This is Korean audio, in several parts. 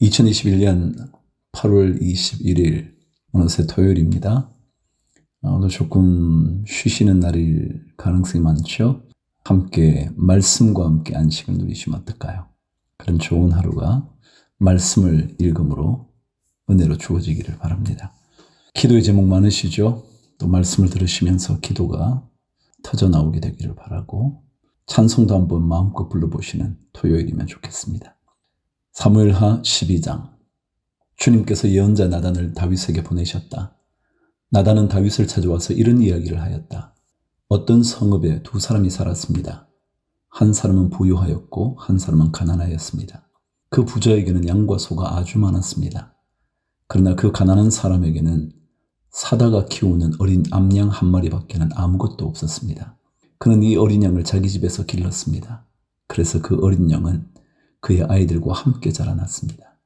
2021년 8월 21일 어느새 토요일입니다. 오늘 조금 쉬시는 날일 가능성이 많죠. 함께 말씀과 함께 안식을 누리시면 어떨까요? 그런 좋은 하루가 말씀을 읽음으로 은혜로 주어지기를 바랍니다. 기도의 제목 많으시죠? 또 말씀을 들으시면서 기도가 터져나오게 되기를 바라고 찬송도 한번 마음껏 불러보시는 토요일이면 좋겠습니다. 사무엘하 12장. 주님께서 예언자 나단을 다윗에게 보내셨다. 나단은 다윗을 찾아와서 이런 이야기를 하였다. 어떤 성읍에 두 사람이 살았습니다. 한 사람은 부유하였고 한 사람은 가난하였습니다. 그 부자에게는 양과 소가 아주 많았습니다. 그러나 그 가난한 사람에게는 사다가 키우는 어린 암양 한 마리밖에는 아무것도 없었습니다. 그는 이 어린 양을 자기 집에서 길렀습니다. 그래서 그 어린 양은 그의 아이들과 함께 자라났습니다.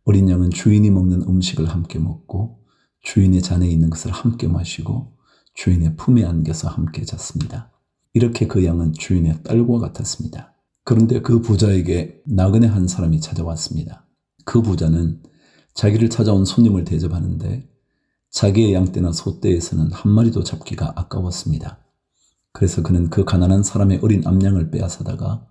어린 양은 주인이 먹는 음식을 함께 먹고 주인의 잔에 있는 것을 함께 마시고 주인의 품에 안겨서 함께 잤습니다. 이렇게 그 양은 주인의 딸과 같았습니다. 그런데 그 부자에게 나그네 한 사람이 찾아왔습니다. 그 부자는 자기를 찾아온 손님을 대접하는데 자기의 양떼나 소떼에서는 한 마리도 잡기가 아까웠습니다. 그래서 그는 그 가난한 사람의 어린 암양을 빼앗아다가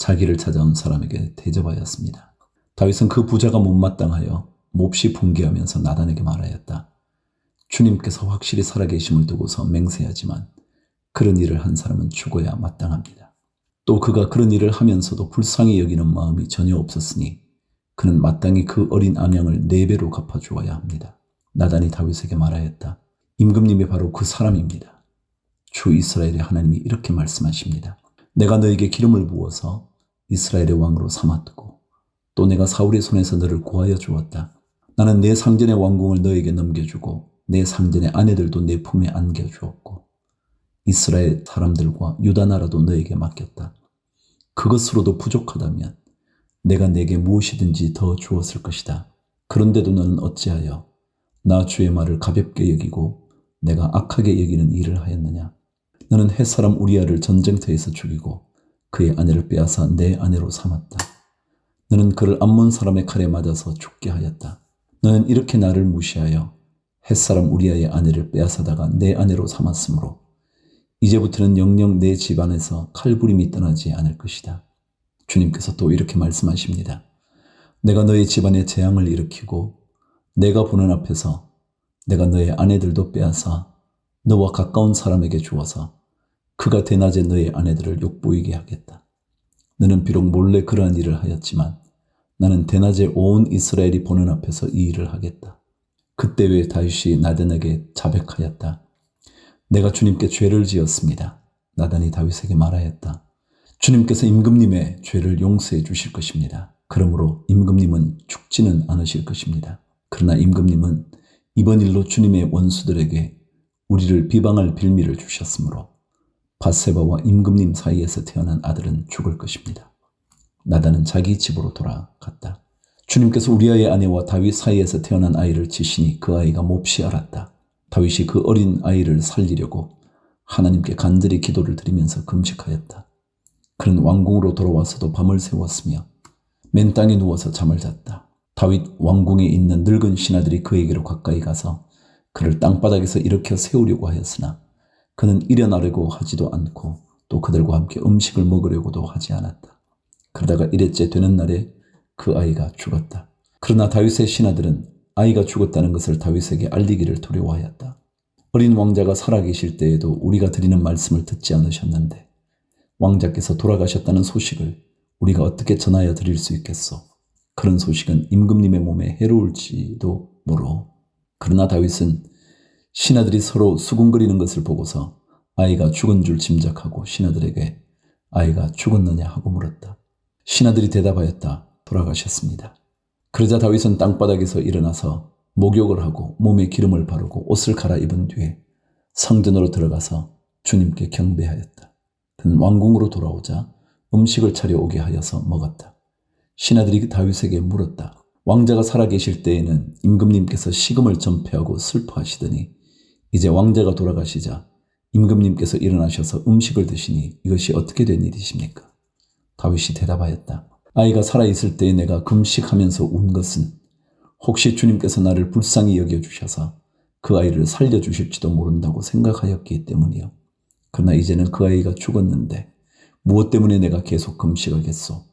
자기를 찾아온 사람에게 대접하였습니다. 다윗은 그 부자가 못마땅하여 몹시 분개하면서 나단에게 말하였다. 주님께서 확실히 살아계심을 두고서 맹세하지만 그런 일을 한 사람은 죽어야 마땅합니다. 또 그가 그런 일을 하면서도 불쌍히 여기는 마음이 전혀 없었으니 그는 마땅히 그 어린 암양을 4배로 갚아주어야 합니다. 나단이 다윗에게 말하였다. 임금님이 바로 그 사람입니다. 주 이스라엘의 하나님이 이렇게 말씀하십니다. 내가 너에게 기름을 부어서 이스라엘의 왕으로 삼았고 또 내가 사울의 손에서 너를 구하여 주었다. 나는 내 상전의 왕궁을 너에게 넘겨주고 내 상전의 아내들도 내 품에 안겨주었고 이스라엘 사람들과 유다 나라도 너에게 맡겼다. 그것으로도 부족하다면 내가 내게 무엇이든지 더 주었을 것이다. 그런데도 너는 어찌하여 나 주의 말을 가볍게 여기고 내가 악하게 여기는 일을 하였느냐. 너는 햇사람 우리아를 전쟁터에서 죽이고 그의 아내를 빼앗아 내 아내로 삼았다. 너는 그를 암몬 사람의 칼에 맞아서 죽게 하였다. 너는 이렇게 나를 무시하여 햇사람 우리아의 아내를 빼앗아다가 내 아내로 삼았으므로 이제부터는 영영 내 집안에서 칼부림이 떠나지 않을 것이다. 주님께서 또 이렇게 말씀하십니다. 내가 너의 집안에 재앙을 일으키고 내가 보는 앞에서 내가 너의 아내들도 빼앗아 너와 가까운 사람에게 주어서 그가 대낮에 너의 아내들을 욕보이게 하겠다. 너는 비록 몰래 그러한 일을 하였지만 나는 대낮에 온 이스라엘이 보는 앞에서 이 일을 하겠다. 그때 왜 다윗이 나단에게 자백하였다. 내가 주님께 죄를 지었습니다. 나단이 다윗에게 말하였다. 주님께서 임금님의 죄를 용서해 주실 것입니다. 그러므로 임금님은 죽지는 않으실 것입니다. 그러나 임금님은 이번 일로 주님의 원수들에게 우리를 비방할 빌미를 주셨으므로 밧세바와 임금님 사이에서 태어난 아들은 죽을 것입니다. 나단은 자기 집으로 돌아갔다. 주님께서 우리아의 아내와 다윗 사이에서 태어난 아이를 치시니 그 아이가 몹시 앓았다. 다윗이 그 어린 아이를 살리려고 하나님께 간절히 기도를 드리면서 금식하였다. 그는 왕궁으로 돌아와서도 밤을 새웠으며 맨 땅에 누워서 잠을 잤다. 다윗 왕궁에 있는 늙은 신하들이 그에게로 가까이 가서 그를 땅바닥에서 일으켜 세우려고 하였으나 그는 일어나려고 하지도 않고 또 그들과 함께 음식을 먹으려고도 하지 않았다. 그러다가 일회째 되는 날에 그 아이가 죽었다. 그러나 다윗의 신하들은 아이가 죽었다는 것을 다윗에게 알리기를 두려워하였다. 어린 왕자가 살아계실 때에도 우리가 드리는 말씀을 듣지 않으셨는데 왕자께서 돌아가셨다는 소식을 우리가 어떻게 전하여 드릴 수 있겠소? 그런 소식은 임금님의 몸에 해로울지도 모르. 그러나 다윗은 신하들이 서로 수군거리는 것을 보고서 아이가 죽은 줄 짐작하고 신하들에게 아이가 죽었느냐 하고 물었다. 신하들이 대답하였다. 돌아가셨습니다. 그러자 다윗은 땅바닥에서 일어나서 목욕을 하고 몸에 기름을 바르고 옷을 갈아입은 뒤에 성전으로 들어가서 주님께 경배하였다. 그는 왕궁으로 돌아오자 음식을 차려오게 하여서 먹었다. 신하들이 다윗에게 물었다. 왕자가 살아계실 때에는 임금님께서 식음을 전폐하고 슬퍼하시더니 이제 왕자가 돌아가시자 임금님께서 일어나셔서 음식을 드시니 이것이 어떻게 된 일이십니까? 다윗이 대답하였다. 아이가 살아있을 때에 내가 금식하면서 운 것은 혹시 주님께서 나를 불쌍히 여겨주셔서 그 아이를 살려주실지도 모른다고 생각하였기 때문이요. 그러나 이제는 그 아이가 죽었는데 무엇 때문에 내가 계속 금식하겠소?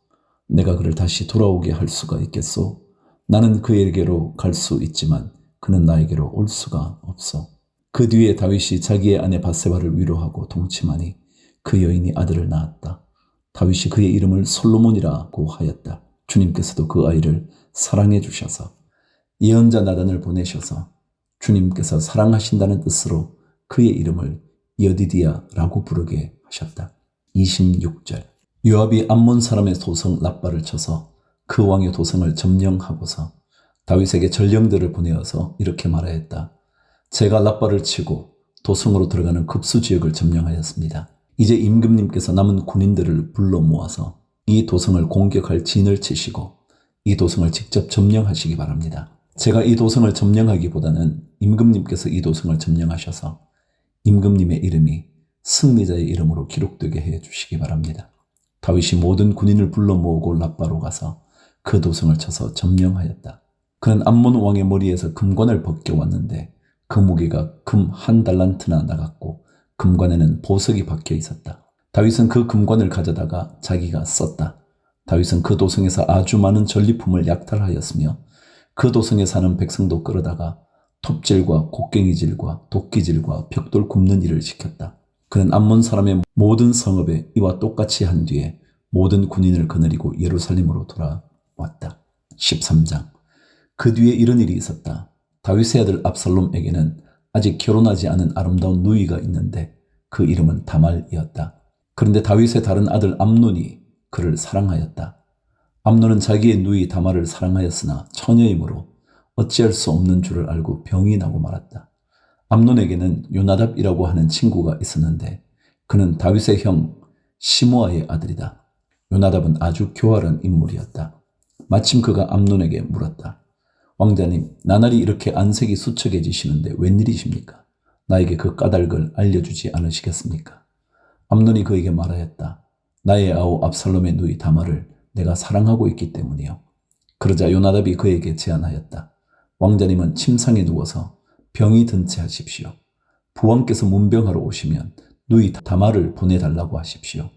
내가 그를 다시 돌아오게 할 수가 있겠소? 나는 그에게로 갈 수 있지만 그는 나에게로 올 수가 없소. 그 뒤에 다윗이 자기의 아내 바세바를 위로하고 동침하니 그 여인이 아들을 낳았다. 다윗이 그의 이름을 솔로몬이라고 하였다. 주님께서도 그 아이를 사랑해 주셔서 예언자 나단을 보내셔서 주님께서 사랑하신다는 뜻으로 그의 이름을 여디디야라고 부르게 하셨다. 26절. 요압이 암몬 사람의 도성 랍바를 쳐서 그 왕의 도성을 점령하고서 다윗에게 전령들을 보내어서 이렇게 말하였다. 제가 랍바를 치고 도성으로 들어가는 급수 지역을 점령하였습니다. 이제 임금님께서 남은 군인들을 불러 모아서 이 도성을 공격할 진을 치시고 이 도성을 직접 점령하시기 바랍니다. 제가 이 도성을 점령하기보다는 임금님께서 이 도성을 점령하셔서 임금님의 이름이 승리자의 이름으로 기록되게 해주시기 바랍니다. 다윗이 모든 군인을 불러 모으고 랍바로 가서 그 도성을 쳐서 점령하였다. 그는 암몬 왕의 머리에서 금관을 벗겨왔는데 그 무게가 금 1달란트나 나갔고 금관에는 보석이 박혀 있었다. 다윗은 그 금관을 가져다가 자기가 썼다. 다윗은 그 도성에서 아주 많은 전리품을 약탈하였으며 그 도성에 사는 백성도 끌어다가 톱질과 곡괭이질과 도끼질과 벽돌 굽는 일을 시켰다. 그는 암몬 사람의 모든 성읍에 이와 똑같이 한 뒤에 모든 군인을 거느리고 예루살렘으로 돌아왔다. 13장. 그 뒤에 이런 일이 있었다. 다윗의 아들 압살롬에게는 아직 결혼하지 않은 아름다운 누이가 있는데 그 이름은 다말이었다. 그런데 다윗의 다른 아들 암논이 그를 사랑하였다. 암논은 자기의 누이 다말을 사랑하였으나 처녀이므로 어찌할 수 없는 줄을 알고 병이 나고 말았다. 암논에게는 요나답이라고 하는 친구가 있었는데 그는 다윗의 형 시므아의 아들이다. 요나답은 아주 교활한 인물이었다. 마침 그가 암논에게 물었다. 왕자님, 나날이 이렇게 안색이 수척해지시는데 웬일이십니까? 나에게 그 까닭을 알려주지 않으시겠습니까? 암논이 그에게 말하였다. 나의 아우 압살롬의 누이 다말을 내가 사랑하고 있기 때문이요. 그러자 요나답이 그에게 제안하였다. 왕자님은 침상에 누워서 병이 든 채 하십시오. 부왕께서 문병하러 오시면 누이 다말을 보내달라고 하십시오.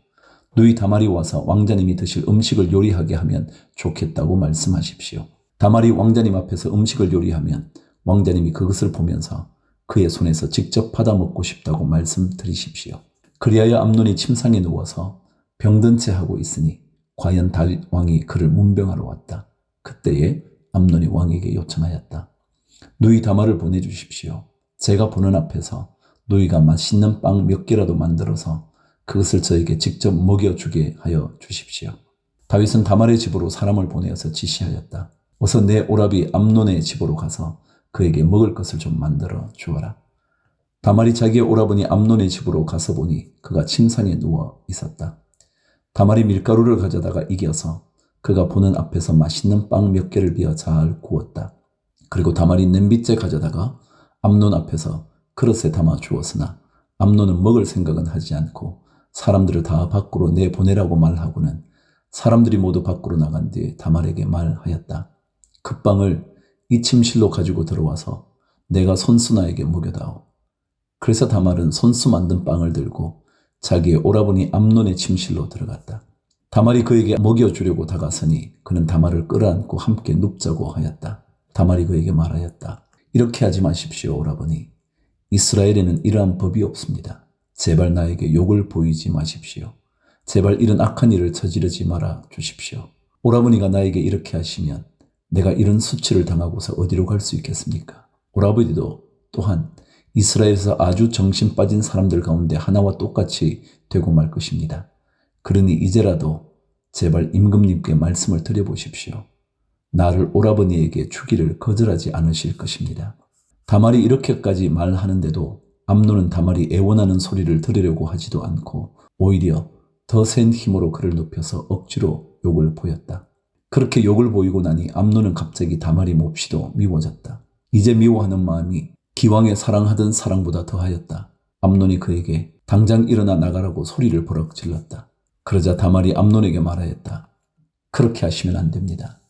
누이 다말이 와서 왕자님이 드실 음식을 요리하게 하면 좋겠다고 말씀하십시오. 다말이 왕자님 앞에서 음식을 요리하면 왕자님이 그것을 보면서 그의 손에서 직접 받아 먹고 싶다고 말씀드리십시오. 그리하여 암논이 침상에 누워서 병든 채 하고 있으니 과연 다윗 왕이 그를 문병하러 왔다. 그때에 암논이 왕에게 요청하였다. 누이 다말을 보내주십시오. 제가 보는 앞에서 누이가 맛있는 빵 몇 개라도 만들어서 그것을 저에게 직접 먹여주게 하여 주십시오. 다윗은 다말의 집으로 사람을 보내어서 지시하였다. 어서 내 오라비 암논의 집으로 가서 그에게 먹을 것을 좀 만들어 주어라. 다말이 자기의 오라버니 암논의 집으로 가서 보니 그가 침상에 누워 있었다. 다말이 밀가루를 가져다가 이겨서 그가 보는 앞에서 맛있는 빵 몇 개를 비어 잘 구웠다. 그리고 다말이 냄비째 가져다가 암논 앞에서 그릇에 담아 주었으나 암논은 먹을 생각은 하지 않고 사람들을 다 밖으로 내보내라고 말하고는 사람들이 모두 밖으로 나간 뒤에 다말에게 말하였다. 그 빵을 이 침실로 가지고 들어와서 내가 손수나에게 먹여다오. 그래서 다말은 손수 만든 빵을 들고 자기의 오라버니 암논의 침실로 들어갔다. 다말이 그에게 먹여주려고 다가서니 그는 다말을 끌어안고 함께 눕자고 하였다. 다말이 그에게 말하였다. 이렇게 하지 마십시오, 오라버니. 이스라엘에는 이러한 법이 없습니다. 제발 나에게 욕을 보이지 마십시오. 제발 이런 악한 일을 저지르지 말아 주십시오. 오라버니가 나에게 이렇게 하시면 내가 이런 수치를 당하고서 어디로 갈 수 있겠습니까? 오라버니도 또한 이스라엘에서 아주 정신 빠진 사람들 가운데 하나와 똑같이 되고 말 것입니다. 그러니 이제라도 제발 임금님께 말씀을 드려보십시오. 나를 오라버니에게 주기를 거절하지 않으실 것입니다. 다말이 이렇게까지 말하는데도 암논은 다말이 애원하는 소리를 들으려고 하지도 않고 오히려 더 센 힘으로 그를 눕혀서 억지로 욕을 보였다. 그렇게 욕을 보이고 나니 암논은 갑자기 다말이 몹시도 미워졌다. 이제 미워하는 마음이 기왕에 사랑하던 사랑보다 더하였다. 암논이 그에게 당장 일어나 나가라고 소리를 버럭 질렀다. 그러자 다말이 암논에게 말하였다. 그렇게 하시면 안 됩니다.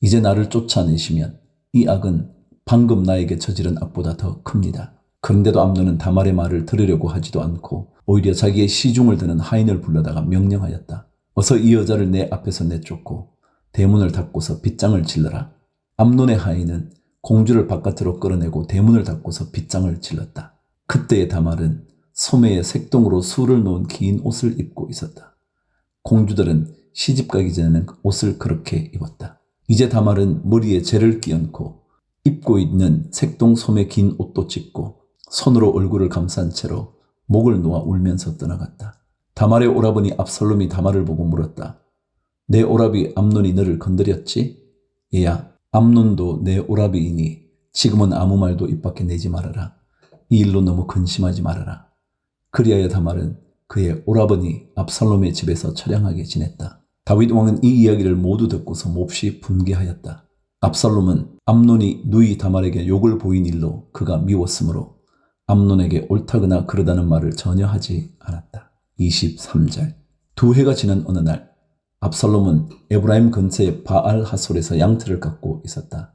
이제 나를 쫓아내시면 이 악은 방금 나에게 저지른 악보다 더 큽니다. 그런데도 암논은 다말의 말을 들으려고 하지도 않고 오히려 자기의 시중을 드는 하인을 불러다가 명령하였다. 어서 이 여자를 내 앞에서 내쫓고 대문을 닫고서 빗장을 질러라. 암논의 하인은 공주를 바깥으로 끌어내고 대문을 닫고서 빗장을 질렀다. 그때의 다말은 소매에 색동으로 술을 놓은 긴 옷을 입고 있었다. 공주들은 시집가기 전에는 옷을 그렇게 입었다. 이제 다말은 머리에 재를 끼얹고 입고 있는 색동 소매 긴 옷도 찢고 손으로 얼굴을 감싼 채로 목을 놓아 울면서 떠나갔다. 다말의 오라버니 압살롬이 다말을 보고 물었다. 내 오라비 암논이 너를 건드렸지? 얘야, 암논도 내 오라비이니 지금은 아무 말도 입 밖에 내지 말아라. 이 일로 너무 근심하지 말아라. 그리하여 다말은 그의 오라버니 압살롬의 집에서 처량하게 지냈다. 다윗 왕은 이 이야기를 모두 듣고서 몹시 분개하였다. 압살롬은 암논이 누이 다말에게 욕을 보인 일로 그가 미웠으므로 암논에게 옳다거나 그러다는 말을 전혀 하지 않았다. 23절. 2해가 지난 어느 날 압살롬은 에브라임 근처의 바알 하솔에서 양털을 깎고 있었다.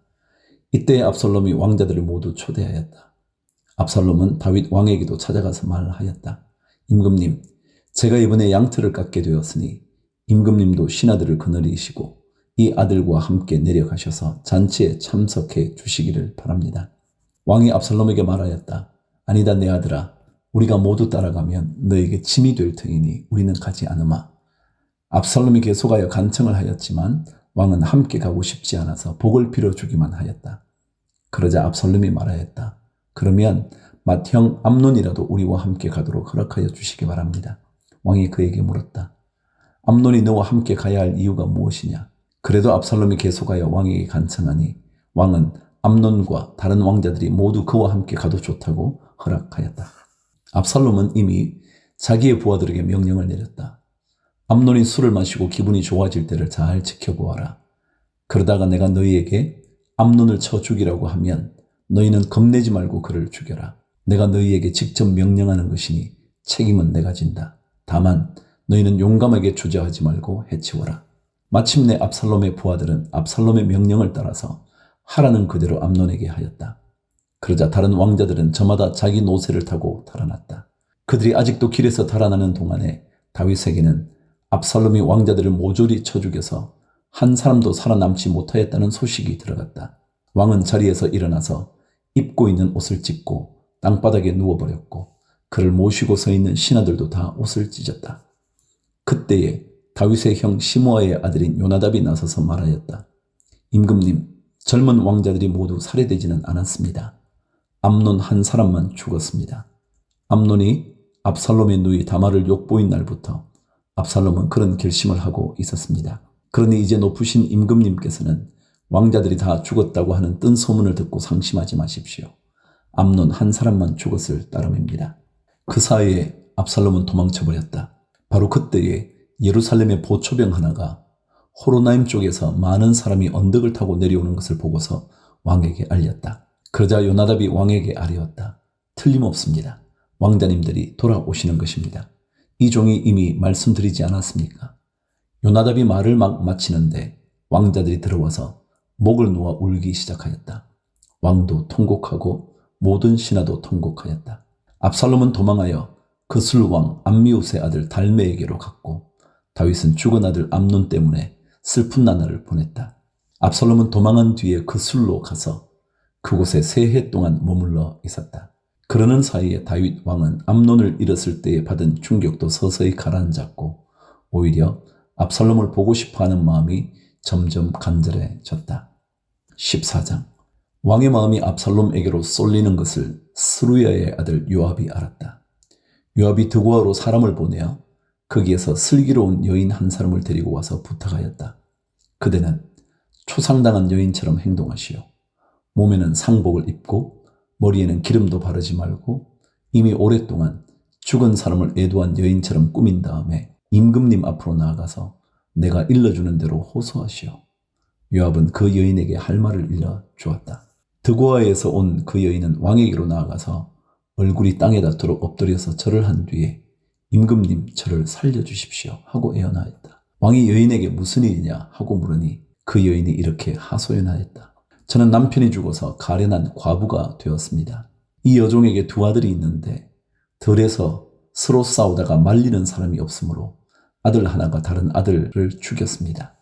이때 압살롬이 왕자들을 모두 초대하였다. 압살롬은 다윗 왕에게도 찾아가서 말하였다. 임금님, 제가 이번에 양털을 깎게 되었으니 임금님도 신하들을 거느리시고 이 아들과 함께 내려가셔서 잔치에 참석해 주시기를 바랍니다. 왕이 압살롬에게 말하였다. 아니다 내 아들아, 우리가 모두 따라가면 너에게 짐이 될 터이니 우리는 가지 않으마. 압살롬이 계속하여 간청을 하였지만 왕은 함께 가고 싶지 않아서 복을 빌어주기만 하였다. 그러자 압살롬이 말하였다. 그러면 맏형 암논이라도 우리와 함께 가도록 허락하여 주시기 바랍니다. 왕이 그에게 물었다. 암논이 너와 함께 가야 할 이유가 무엇이냐? 그래도 압살롬이 계속하여 왕에게 간청하니 왕은 암논과 다른 왕자들이 모두 그와 함께 가도 좋다고 허락하였다. 압살롬은 이미 자기의 부하들에게 명령을 내렸다. 암논이 술을 마시고 기분이 좋아질 때를 잘 지켜보아라. 그러다가 내가 너희에게 암논을 쳐 죽이라고 하면 너희는 겁내지 말고 그를 죽여라. 내가 너희에게 직접 명령하는 것이니 책임은 내가 진다. 다만 너희는 용감하게 주저하지 말고 해치워라. 마침내 압살롬의 부하들은 압살롬의 명령을 따라서 하라는 그대로 암논에게 하였다. 그러자 다른 왕자들은 저마다 자기 노새를 타고 달아났다. 그들이 아직도 길에서 달아나는 동안에 다윗에게는 압살롬이 왕자들을 모조리 쳐 죽여서 한 사람도 살아남지 못하였다는 소식이 들어갔다. 왕은 자리에서 일어나서 입고 있는 옷을 찢고 땅바닥에 누워버렸고 그를 모시고 서 있는 신하들도 다 옷을 찢었다. 그때에 다윗의 형 시므아의 아들인 요나답이 나서서 말하였다. 임금님, 젊은 왕자들이 모두 살해되지는 않았습니다. 암논 한 사람만 죽었습니다. 암논이 압살롬의 누이 다말을 욕보인 날부터 압살롬은 그런 결심을 하고 있었습니다. 그러니 이제 높으신 임금님께서는 왕자들이 다 죽었다고 하는 뜬 소문을 듣고 상심하지 마십시오. 암논 한 사람만 죽었을 따름입니다. 그 사이에 압살롬은 도망쳐버렸다. 바로 그때에 예루살렘의 보초병 하나가 호로나임 쪽에서 많은 사람이 언덕을 타고 내려오는 것을 보고서 왕에게 알렸다. 그러자 요나답이 왕에게 아뢰었다. 틀림없습니다. 왕자님들이 돌아오시는 것입니다. 이 종이 이미 말씀드리지 않았습니까? 요나답이 말을 막 마치는데 왕자들이 들어와서 목을 놓아 울기 시작하였다. 왕도 통곡하고 모든 신하도 통곡하였다. 압살롬은 도망하여 그술왕 암미웃의 아들 달메에게로 갔고 다윗은 죽은 아들 암논 때문에 슬픈 나날을 보냈다. 압살롬은 도망한 뒤에 그술로 가서 그곳에 3해 동안 머물러 있었다. 그러는 사이에 다윗 왕은 암논을 잃었을 때에 받은 충격도 서서히 가라앉았고 오히려 압살롬을 보고 싶어하는 마음이 점점 간절해졌다. 14장. 왕의 마음이 압살롬에게로 쏠리는 것을 스루야의 아들 요압이 알았다. 요압이 드고아로 사람을 보내어 거기에서 슬기로운 여인 한 사람을 데리고 와서 부탁하였다. 그대는 초상당한 여인처럼 행동하시오. 몸에는 상복을 입고 머리에는 기름도 바르지 말고 이미 오랫동안 죽은 사람을 애도한 여인처럼 꾸민 다음에 임금님 앞으로 나아가서 내가 일러주는 대로 호소하시오. 요압은 그 여인에게 할 말을 일러 주었다. 드고아에서 온 그 여인은 왕에게로 나아가서 얼굴이 땅에 닿도록 엎드려서 절을 한 뒤에 임금님 저를 살려주십시오 하고 애원하였다. 왕이 여인에게 무슨 일이냐 하고 물으니 그 여인이 이렇게 하소연하였다. 저는 남편이 죽어서 가련한 과부가 되었습니다. 이 여종에게 두 아들이 있는데 들에서 서로 싸우다가 말리는 사람이 없으므로 아들 하나가 다른 아들을 죽였습니다.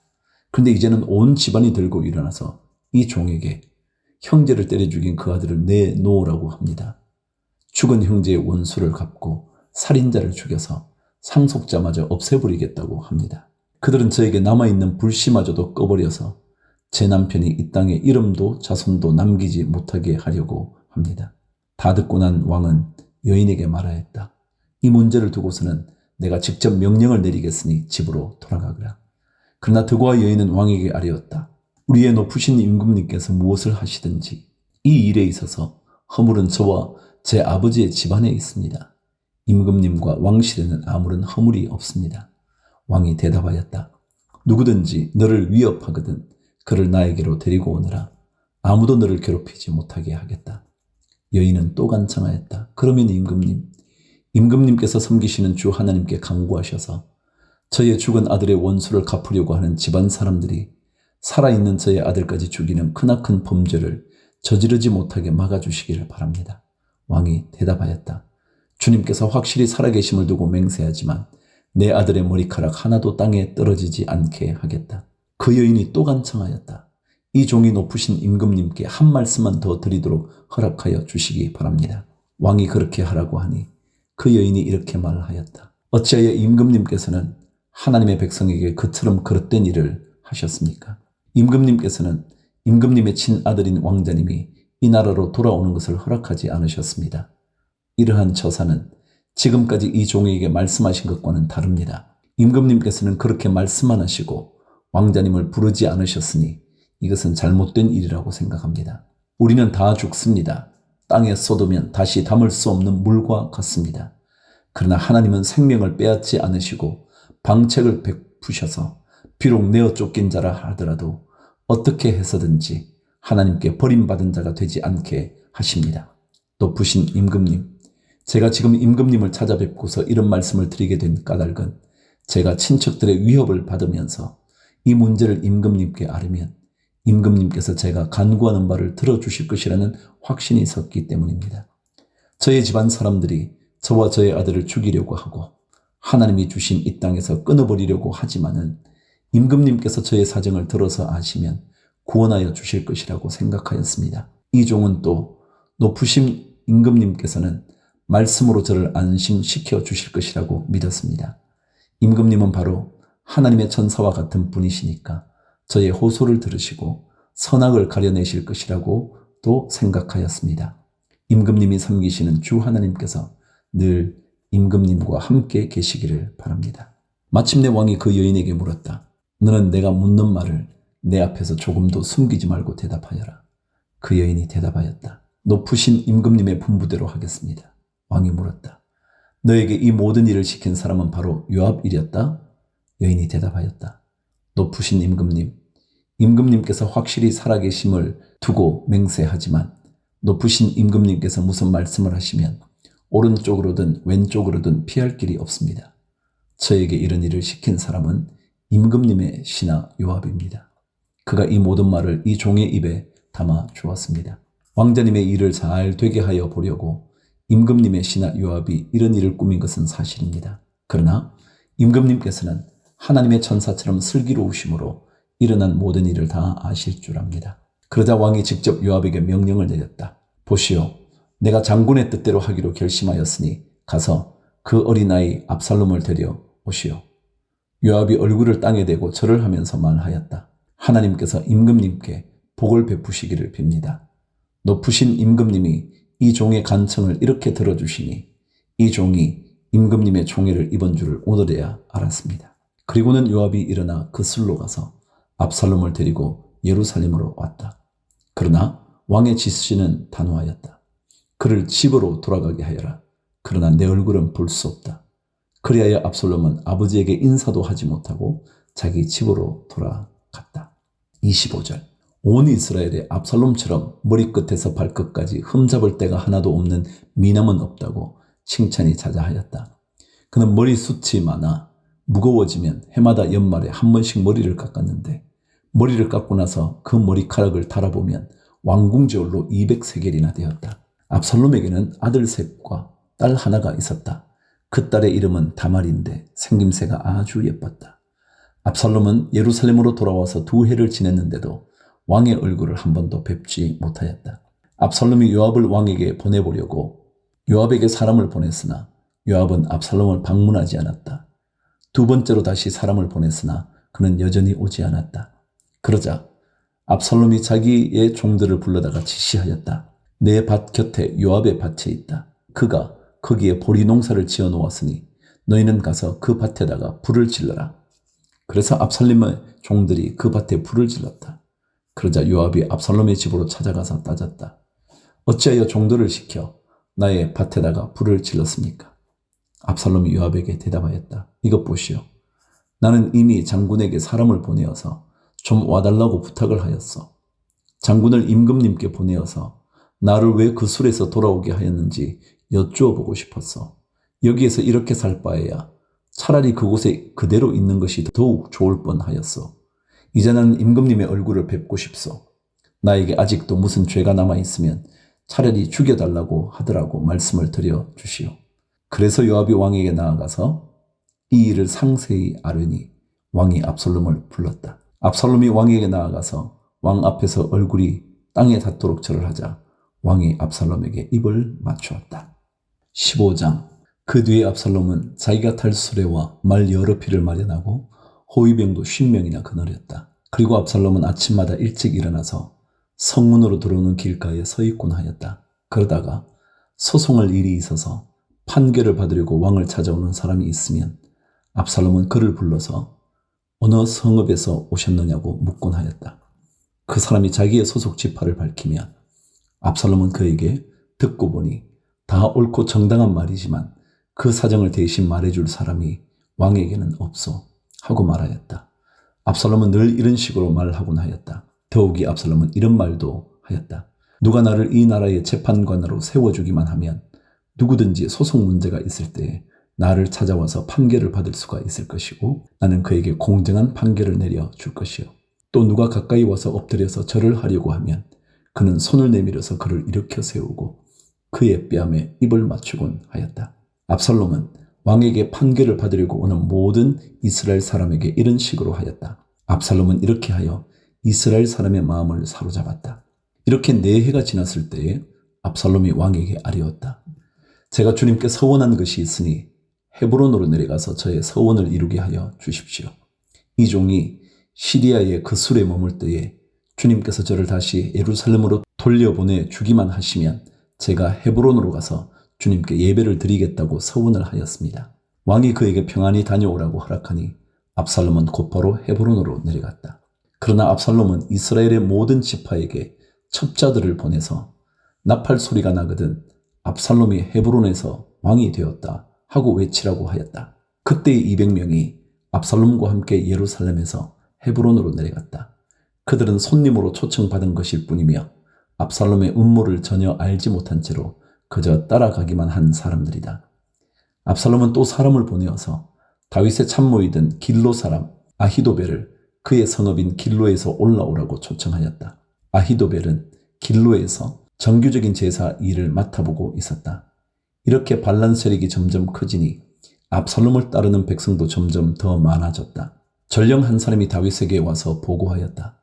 그런데 이제는 온 집안이 들고 일어나서 이 종에게 형제를 때려 죽인 그 아들을 내놓으라고 합니다. 죽은 형제의 원수를 갚고 살인자를 죽여서 상속자마저 없애버리겠다고 합니다. 그들은 저에게 남아있는 불씨마저도 꺼버려서 제 남편이 이 땅에 이름도 자손도 남기지 못하게 하려고 합니다. 다 듣고 난 왕은 여인에게 말하였다. 이 문제를 두고서는 내가 직접 명령을 내리겠으니 집으로 돌아가거라. 그러나 드고와 여인은 왕에게 아뢰었다. 우리의 높으신 임금님께서 무엇을 하시든지 이 일에 있어서 허물은 저와 제 아버지의 집안에 있습니다. 임금님과 왕실에는 아무런 허물이 없습니다. 왕이 대답하였다. 누구든지 너를 위협하거든 그를 나에게로 데리고 오너라. 아무도 너를 괴롭히지 못하게 하겠다. 여인은 또 간청하였다. 그러면 임금님께서 섬기시는 주 하나님께 간구하셔서 저의 죽은 아들의 원수를 갚으려고 하는 집안 사람들이 살아있는 저의 아들까지 죽이는 크나큰 범죄를 저지르지 못하게 막아주시기를 바랍니다. 왕이 대답하였다. 주님께서 확실히 살아계심을 두고 맹세하지만 내 아들의 머리카락 하나도 땅에 떨어지지 않게 하겠다. 그 여인이 또 간청하였다. 이 종이 높으신 임금님께 한 말씀만 더 드리도록 허락하여 주시기 바랍니다. 왕이 그렇게 하라고 하니 그 여인이 이렇게 말하였다. 어찌하여 임금님께서는 하나님의 백성에게 그처럼 그릇된 일을 하셨습니까? 임금님께서는 임금님의 친아들인 왕자님이 이 나라로 돌아오는 것을 허락하지 않으셨습니다. 이러한 처사는 지금까지 이 종에게 말씀하신 것과는 다릅니다. 임금님께서는 그렇게 말씀 안 하시고 왕자님을 부르지 않으셨으니 이것은 잘못된 일이라고 생각합니다. 우리는 다 죽습니다. 땅에 쏟으면 다시 담을 수 없는 물과 같습니다. 그러나 하나님은 생명을 빼앗지 않으시고 방책을 베푸셔서 비록 내어 쫓긴 자라 하더라도 어떻게 해서든지 하나님께 버림받은 자가 되지 않게 하십니다. 높으신 임금님, 제가 지금 임금님을 찾아뵙고서 이런 말씀을 드리게 된 까닭은 제가 친척들의 위협을 받으면서 이 문제를 임금님께 아뢰면 임금님께서 제가 간구하는 바를 들어주실 것이라는 확신이 섰기 때문입니다. 저의 집안 사람들이 저와 저의 아들을 죽이려고 하고 하나님이 주신 이 땅에서 끊어버리려고 하지만은 임금님께서 저의 사정을 들어서 아시면 구원하여 주실 것이라고 생각하였습니다. 이 종은 또 높으신 임금님께서는 말씀으로 저를 안심시켜 주실 것이라고 믿었습니다. 임금님은 바로 하나님의 천사와 같은 분이시니까 저의 호소를 들으시고 선악을 가려내실 것이라고 또 생각하였습니다. 임금님이 섬기시는 주 하나님께서 늘 임금님과 함께 계시기를 바랍니다. 마침내 왕이 그 여인에게 물었다. 너는 내가 묻는 말을 내 앞에서 조금도 숨기지 말고 대답하여라. 그 여인이 대답하였다. 높으신 임금님의 분부대로 하겠습니다. 왕이 물었다. 너에게 이 모든 일을 시킨 사람은 바로 요압이었다? 여인이 대답하였다. 높으신 임금님께서 확실히 살아계심을 두고 맹세하지만 높으신 임금님께서 무슨 말씀을 하시면 오른쪽으로든 왼쪽으로든 피할 길이 없습니다. 저에게 이런 일을 시킨 사람은 임금님의 신하 요압입니다. 그가 이 모든 말을 이 종의 입에 담아 주었습니다. 왕자님의 일을 잘 되게 하여 보려고 임금님의 신하 요압이 이런 일을 꾸민 것은 사실입니다. 그러나 임금님께서는 하나님의 천사처럼 슬기로우심으로 일어난 모든 일을 다 아실 줄 압니다. 그러자 왕이 직접 요압에게 명령을 내렸다. 보시오, 내가 장군의 뜻대로 하기로 결심하였으니 가서 그 어린아이 압살롬을 데려 오시오. 요압이 얼굴을 땅에 대고 절을 하면서 말하였다. 하나님께서 임금님께 복을 베푸시기를 빕니다. 높으신 임금님이 이 종의 간청을 이렇게 들어주시니 이 종이 임금님의 총애를 입은 줄을 오늘에야 알았습니다. 그리고는 요압이 일어나 그 술로 가서 압살롬을 데리고 예루살렘으로 왔다. 그러나 왕의 지시는 단호하였다. 그를 집으로 돌아가게 하여라. 그러나 내 얼굴은 볼 수 없다. 그리하여 압살롬은 아버지에게 인사도 하지 못하고 자기 집으로 돌아갔다. 25절. 온 이스라엘에 압살롬처럼 머리끝에서 발끝까지 흠잡을 데가 하나도 없는 미남은 없다고 칭찬이 자자하였다. 그는 머리숱이 많아 무거워지면 해마다 연말에 한 번씩 머리를 깎았는데 머리를 깎고 나서 그 머리카락을 달아보면 왕궁제올로 200세겔이나 되었다. 압살롬에게는 아들 셋과 딸 하나가 있었다. 그 딸의 이름은 다말인데 생김새가 아주 예뻤다. 압살롬은 예루살렘으로 돌아와서 2해를 지냈는데도 왕의 얼굴을 한 번도 뵙지 못하였다. 압살롬이 요압을 왕에게 보내보려고 요압에게 사람을 보냈으나 요압은 압살롬을 방문하지 않았다. 2번째로 다시 사람을 보냈으나 그는 여전히 오지 않았다. 그러자 압살롬이 자기의 종들을 불러다가 지시하였다. 내 밭 곁에 요압의 밭이 있다. 그가 거기에 보리 농사를 지어 놓았으니 너희는 가서 그 밭에다가 불을 질러라. 그래서 압살롬의 종들이 그 밭에 불을 질렀다. 그러자 요압이 압살롬의 집으로 찾아가서 따졌다. 어찌하여 종들을 시켜 나의 밭에다가 불을 질렀습니까? 압살롬이 요압에게 대답하였다. 이것 보시오. 나는 이미 장군에게 사람을 보내어서 좀 와달라고 부탁을 하였어. 장군을 임금님께 보내어서 나를 왜 그 술에서 돌아오게 하였는지 여쭈어 보고 싶었어. 여기에서 이렇게 살 바에야 차라리 그곳에 그대로 있는 것이 더욱 좋을 뻔하였어. 이제 나는 임금님의 얼굴을 뵙고 싶소. 나에게 아직도 무슨 죄가 남아있으면 차라리 죽여달라고 하더라고 말씀을 드려 주시오. 그래서 요압이 왕에게 나아가서 이 일을 상세히 아뢰니 왕이 압살롬을 불렀다. 압살롬이 왕에게 나아가서 왕 앞에서 얼굴이 땅에 닿도록 절을 하자 왕이 압살롬에게 입을 맞추었다. 15장. 그 뒤에 압살롬은 자기가 탈 수레와 말 여러匹를 마련하고 호위병도 50명이나 거느렸다. 그리고 압살롬은 아침마다 일찍 일어나서 성문으로 들어오는 길가에 서 있곤 하였다. 그러다가 소송할 일이 있어서 판결을 받으려고 왕을 찾아오는 사람이 있으면 압살롬은 그를 불러서 어느 성읍에서 오셨느냐고 묻곤 하였다. 그 사람이 자기의 소속 지파를 밝히면 압살롬은 그에게 듣고 보니 다 옳고 정당한 말이지만 그 사정을 대신 말해줄 사람이 왕에게는 없어 하고 말하였다. 압살롬은 늘 이런 식으로 말하곤 하였다. 더욱이 압살롬은 이런 말도 하였다. 누가 나를 이 나라의 재판관으로 세워주기만 하면 누구든지 소송 문제가 있을 때 나를 찾아와서 판결을 받을 수가 있을 것이고 나는 그에게 공정한 판결을 내려줄 것이요. 또 누가 가까이 와서 엎드려서 절을 하려고 하면 그는 손을 내밀어서 그를 일으켜 세우고 그의 뺨에 입을 맞추곤 하였다. 압살롬은 왕에게 판결을 받으려고 오는 모든 이스라엘 사람에게 이런 식으로 하였다. 압살롬은 이렇게 하여 이스라엘 사람의 마음을 사로잡았다. 이렇게 4해가 지났을 때에 압살롬이 왕에게 아뢰었다. 제가 주님께 서원한 것이 있으니 헤브론으로 내려가서 저의 서원을 이루게 하여 주십시오. 이 종이 시리아의 그 술에 머물 때에 주님께서 저를 다시 예루살렘으로 돌려보내 주기만 하시면 제가 헤브론으로 가서 주님께 예배를 드리겠다고 서원을 하였습니다. 왕이 그에게 평안히 다녀오라고 허락하니 압살롬은 곧바로 헤브론으로 내려갔다. 그러나 압살롬은 이스라엘의 모든 지파에게 첩자들을 보내서 나팔 소리가 나거든 압살롬이 헤브론에서 왕이 되었다 하고 외치라고 하였다. 그때 200명이 압살롬과 함께 예루살렘에서 헤브론으로 내려갔다. 그들은 손님으로 초청받은 것일 뿐이며 압살롬의 음모를 전혀 알지 못한 채로 그저 따라가기만 한 사람들이다. 압살롬은 또 사람을 보내어서 다윗의 참모이던 길로 사람 아히도벨을 그의 성읍인 길로에서 올라오라고 초청하였다. 아히도벨은 길로에서 정규적인 제사 일을 맡아보고 있었다. 이렇게 반란 세력이 점점 커지니 압살롬을 따르는 백성도 점점 더 많아졌다. 전령 한 사람이 다윗에게 와서 보고하였다.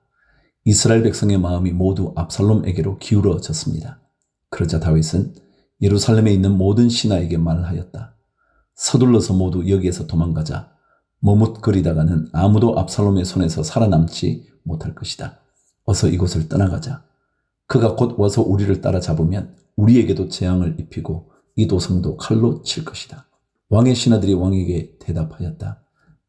이스라엘 백성의 마음이 모두 압살롬에게로 기울어졌습니다. 그러자 다윗은 예루살렘에 있는 모든 신하에게 말하였다. 서둘러서 모두 여기에서 도망가자. 머뭇거리다가는 아무도 압살롬의 손에서 살아남지 못할 것이다. 어서 이곳을 떠나가자. 그가 곧 와서 우리를 따라잡으면 우리에게도 재앙을 입히고 이 도성도 칼로 칠 것이다. 왕의 신하들이 왕에게 대답하였다.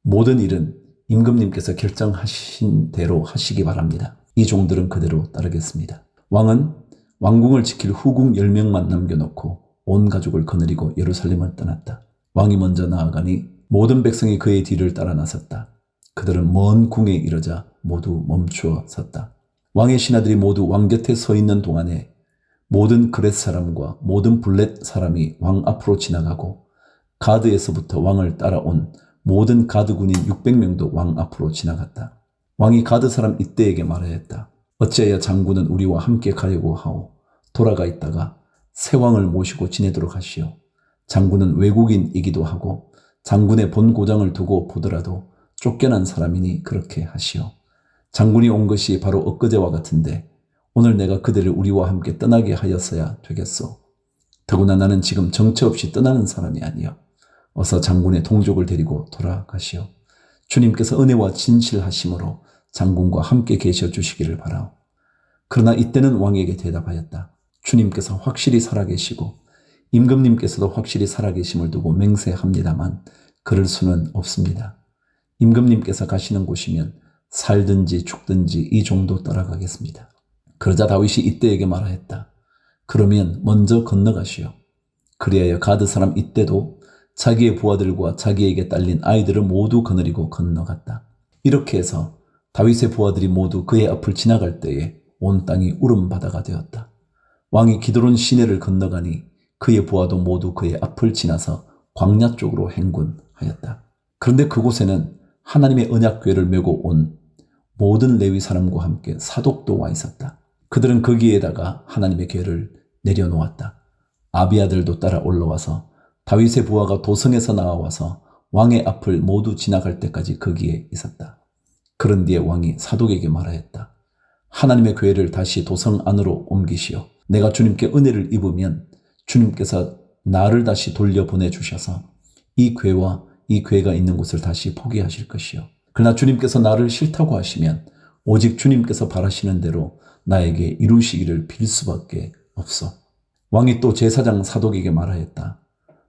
모든 일은 임금님께서 결정하신 대로 하시기 바랍니다. 이 종들은 그대로 따르겠습니다. 왕은 왕궁을 지킬 후궁 10명만 남겨놓고 온 가족을 거느리고 예루살렘을 떠났다. 왕이 먼저 나아가니 모든 백성이 그의 뒤를 따라 나섰다. 그들은 먼 궁에 이르자 모두 멈추어 섰다. 왕의 신하들이 모두 왕 곁에 서 있는 동안에 모든 그렛 사람과 모든 블렛 사람이 왕 앞으로 지나가고 가드에서부터 왕을 따라온 모든 가드 군인 600명도 왕 앞으로 지나갔다. 왕이 가드 사람 이때에게 말하였다. 어찌하여 장군은 우리와 함께 가려고 하오. 돌아가 있다가 새 왕을 모시고 지내도록 하시오. 장군은 외국인이기도 하고 장군의 본 고장을 두고 보더라도 쫓겨난 사람이니 그렇게 하시오. 장군이 온 것이 바로 엊그제와 같은데 오늘 내가 그들을 우리와 함께 떠나게 하였어야 되겠소. 더구나 나는 지금 정처 없이 떠나는 사람이 아니요. 어서 장군의 동족을 데리고 돌아가시오. 주님께서 은혜와 진실하심으로 장군과 함께 계셔 주시기를 바라오. 그러나 이때는 왕에게 대답하였다. 주님께서 확실히 살아계시고 임금님께서도 확실히 살아계심을 두고 맹세합니다만 그럴 수는 없습니다. 임금님께서 가시는 곳이면 살든지 죽든지 이 종도 따라가겠습니다. 그러자 다윗이 이때에게 말하였다. 그러면 먼저 건너가시오. 그리하여 가드 사람 이때도 자기의 부하들과 자기에게 딸린 아이들을 모두 거느리고 건너갔다. 이렇게 해서 다윗의 부하들이 모두 그의 앞을 지나갈 때에 온 땅이 울음바다가 되었다. 왕이 기드론 시내를 건너가니 그의 부하도 모두 그의 앞을 지나서 광야 쪽으로 행군하였다. 그런데 그곳에는 하나님의 언약궤를 메고 온 모든 레위 사람과 함께 사독도 와 있었다. 그들은 거기에다가 하나님의 궤를 내려놓았다. 아비아들도 따라 올라와서 다윗의 부하가 도성에서 나와서 왕의 앞을 모두 지나갈 때까지 거기에 있었다. 그런 뒤에 왕이 사독에게 말하였다. 하나님의 궤를 다시 도성 안으로 옮기시오. 내가 주님께 은혜를 입으면 주님께서 나를 다시 돌려보내주셔서 이 궤와 이 궤가 있는 곳을 다시 포기하실 것이요. 그러나 주님께서 나를 싫다고 하시면 오직 주님께서 바라시는 대로 나에게 이루시기를 빌 수밖에 없어. 왕이 또 제사장 사독에게 말하였다.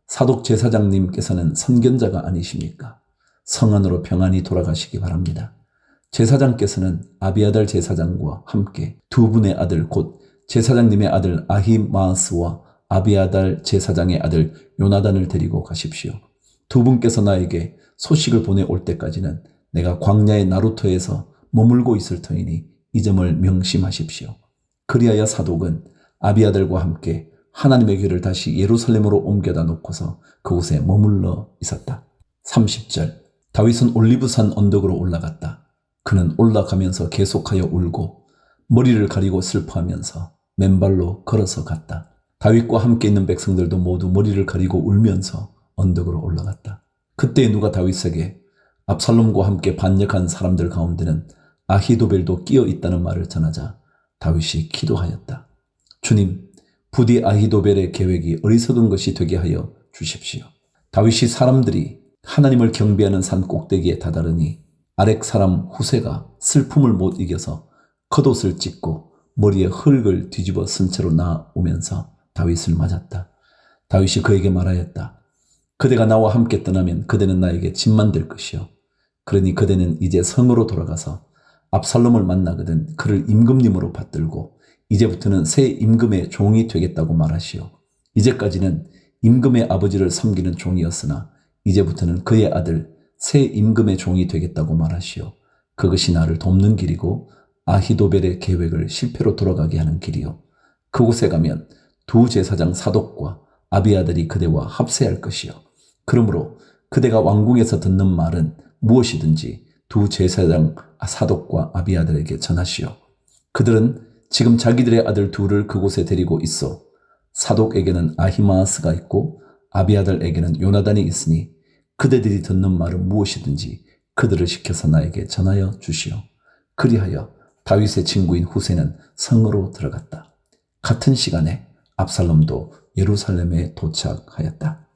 사독 제사장님께서는 선견자가 아니십니까? 성 안으로 평안히 돌아가시기 바랍니다. 제사장께서는 아비아달 제사장과 함께 두 분의 아들 곧 제사장님의 아들 아히마스와 아비아달 제사장의 아들 요나단을 데리고 가십시오. 두 분께서 나에게 소식을 보내올 때까지는 내가 광야의 나루터에서 머물고 있을 터이니 이 점을 명심하십시오. 그리하여 사독은 아비아달과 함께 하나님의 궤를 다시 예루살렘으로 옮겨다 놓고서 그곳에 머물러 있었다. 30절 다윗은 올리브산 언덕으로 올라갔다. 그는 올라가면서 계속하여 울고 머리를 가리고 슬퍼하면서 맨발로 걸어서 갔다. 다윗과 함께 있는 백성들도 모두 머리를 가리고 울면서 언덕으로 올라갔다. 그때 누가 다윗에게 압살롬과 함께 반역한 사람들 가운데는 아히도벨도 끼어 있다는 말을 전하자 다윗이 기도하였다. 주님, 부디 아히도벨의 계획이 어리석은 것이 되게 하여 주십시오. 다윗이 사람들이 하나님을 경배하는 산 꼭대기에 다다르니 아렉 사람 후세가 슬픔을 못 이겨서 겉옷을 찢고 머리에 흙을 뒤집어 쓴 채로 나오면서 다윗을 맞았다. 다윗이 그에게 말하였다. 그대가 나와 함께 떠나면 그대는 나에게 짐만 될 것이요. 그러니 그대는 이제 성으로 돌아가서 압살롬을 만나거든 그를 임금님으로 받들고 이제부터는 새 임금의 종이 되겠다고 말하시오. 이제까지는 임금의 아버지를 섬기는 종이었으나 이제부터는 그의 아들 새 임금의 종이 되겠다고 말하시오. 그것이 나를 돕는 길이고 아히도벨의 계획을 실패로 돌아가게 하는 길이요. 그곳에 가면 두 제사장 사독과 아비아들이 그대와 합세할 것이요. 그러므로 그대가 왕궁에서 듣는 말은 무엇이든지 두 제사장 사독과 아비아들에게 전하시오. 그들은 지금 자기들의 아들 둘을 그곳에 데리고 있어 사독에게는 아히마스가 있고 아비아들에게는 요나단이 있으니 그대들이 듣는 말은 무엇이든지 그들을 시켜서 나에게 전하여 주시오. 그리하여 다윗의 친구인 후세는 성으로 들어갔다. 같은 시간에 압살롬도 예루살렘에 도착하였다.